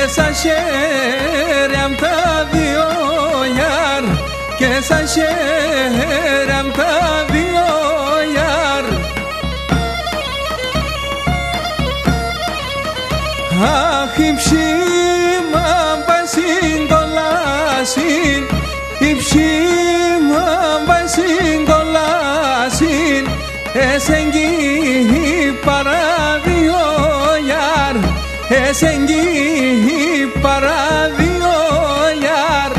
σαν χέρια μ' τα δυο γιαρ, και σαν χέρια μ' τα δυο γιαρ. Αχ, η ψήμα πάει συγκολάσιν, η ψήμα πάει συγκολάσιν, εσεγγί παράδειο γιαρ, εσεγγί παράδειο γιαρ.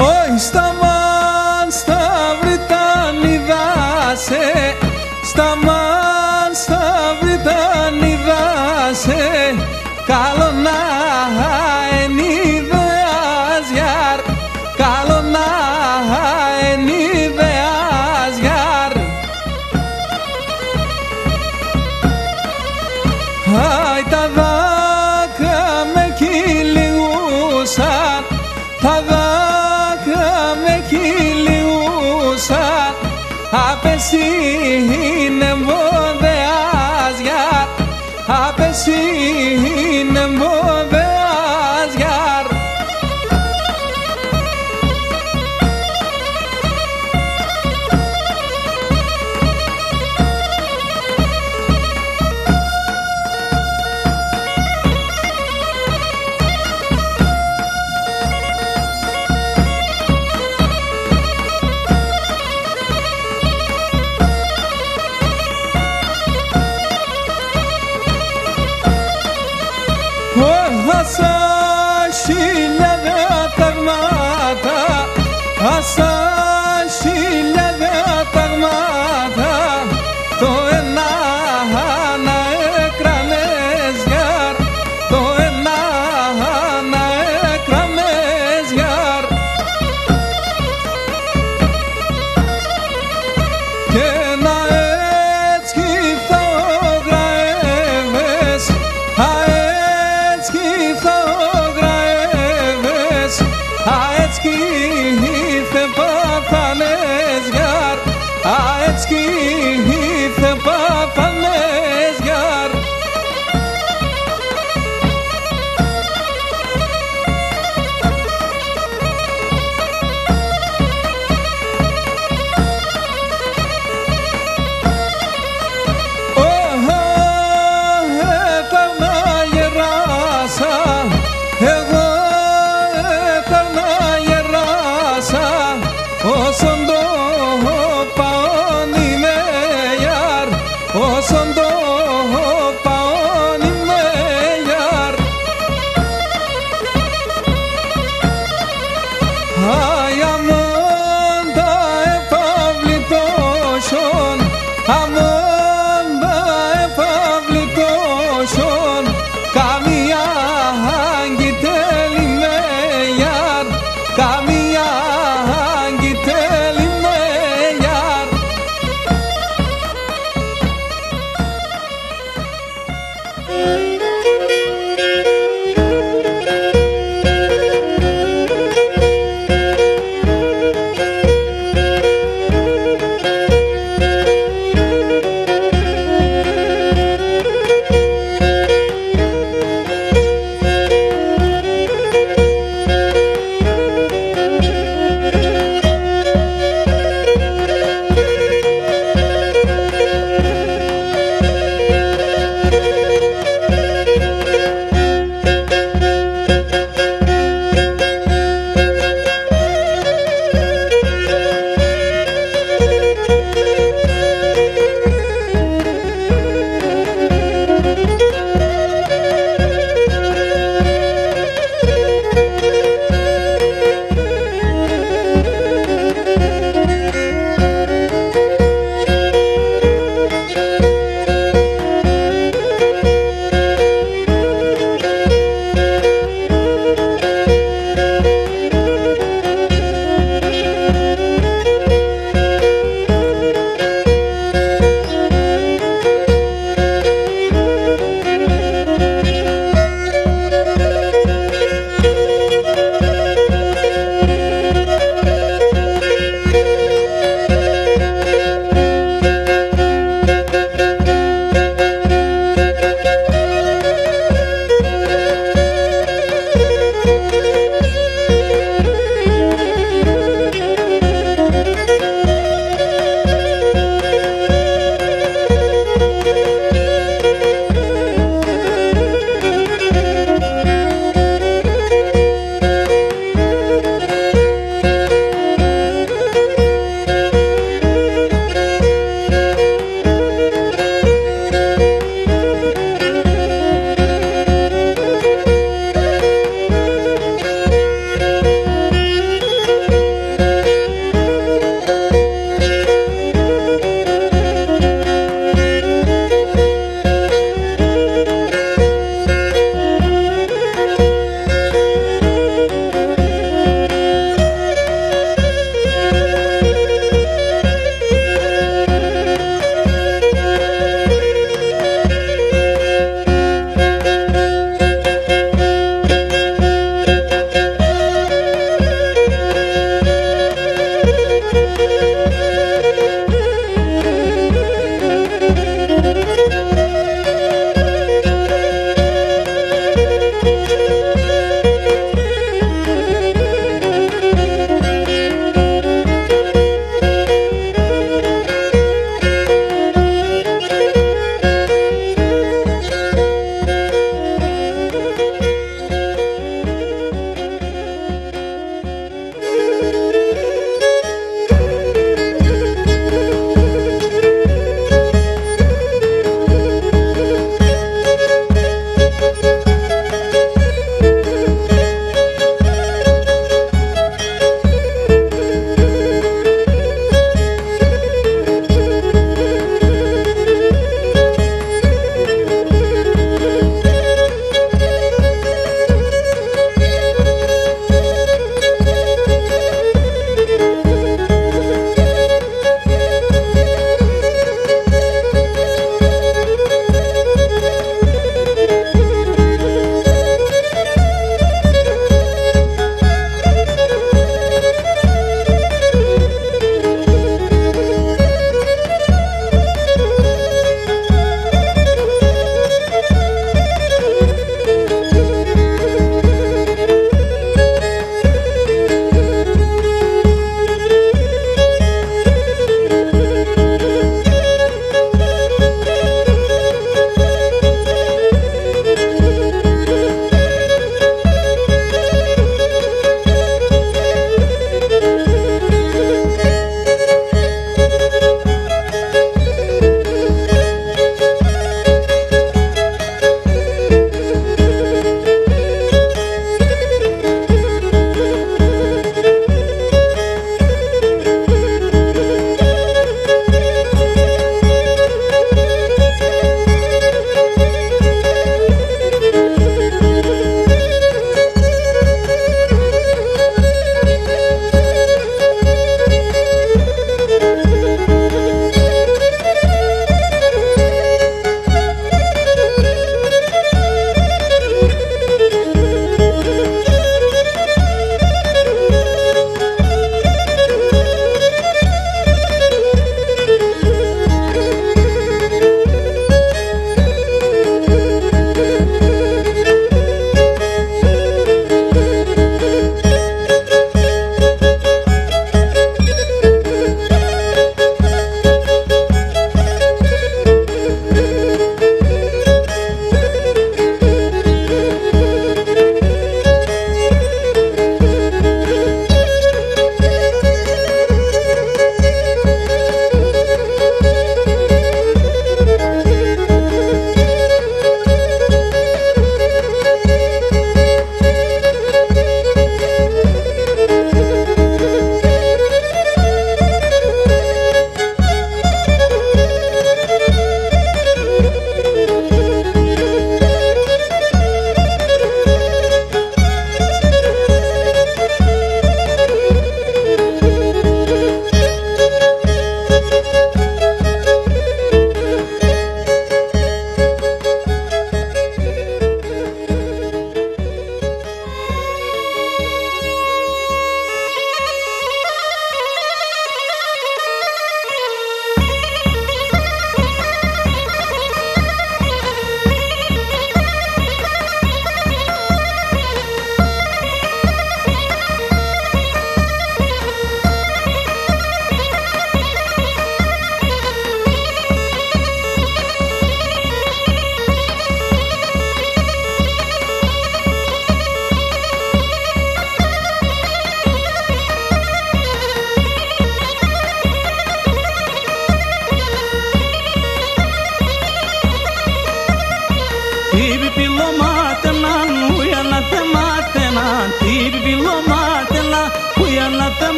Όχι σταμάν στα Βρυτανίδα σε, σταμάν στα Βρυτανίδα σε, καλό να εν ιδεάς γιαρ, καλό να εν ιδεάς γιαρ. Αι, τα δάκρυα με κυλιούσαν, τα δάκρυα με κυλιούσαν, απεσίν εμπόδεας γιαρ, απεσίν εμπόδεας γιαρ. Άσα χιλιάδια ταγμάτα, άσα χιλιάδια ταγμάτα, το ένα να έκρανες γιαρ, το ένα να έκρανες γιαρ. Και να έτσι θα γραεύες, αέτσκι θε πάθανες γιαρ, αέτσκι θε πάθανες γιαρ. Έπαιρνα γεράσα, εγώ έπαιρνα γεράσα, όσον το παόν είμαι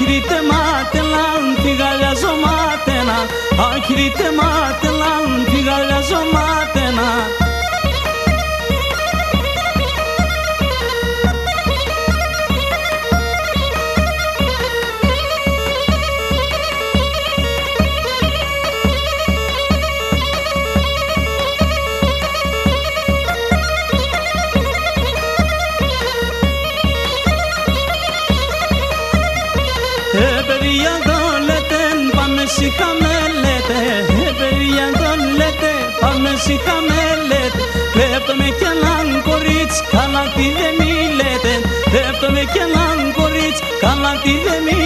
Akirite matelan tigalya zomatena Akirite matelan tigalya zomatena παιδιά δόλετε, πάμε σιχα μελέτε. Παιδιά δόλετε, πάμε σιχα μελέτε. Κλέπτομαι κι έναν κορίτσι, καλά τι δε μιλέτε. Κλέπτομαι κι έναν κορίτσι, καλά τι δε μιλέτε.